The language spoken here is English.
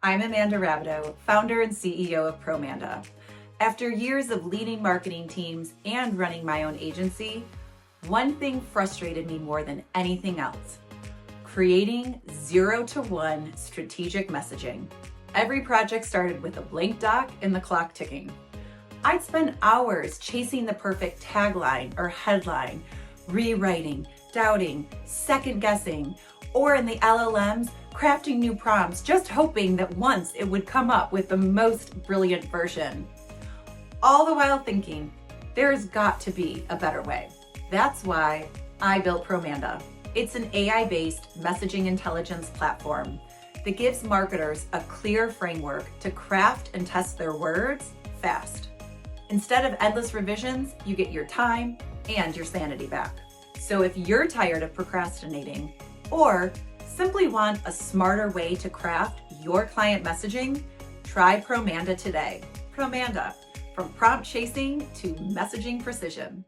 I'm Amanda Rabideau, founder and CEO of Promanda. After years of leading marketing teams and running my own agency, one thing frustrated me more than anything else: creating 0 to 1 strategic messaging. Every project started with a blank doc and the clock ticking. I'd spend hours chasing the perfect tagline or headline, rewriting, doubting, second guessing, or in the LLMs, crafting new prompts, just hoping that once it would come up with the most brilliant version. All the while thinking, there's got to be a better way. That's why I built Promanda. It's an AI-based messaging intelligence platform that gives marketers a clear framework to craft and test their words fast. Instead of endless revisions, you get your time and your sanity back. So if you're tired of procrastinating or simply want a smarter way to craft your client messaging, try Promanda today. Promanda, from prompt chasing to messaging precision.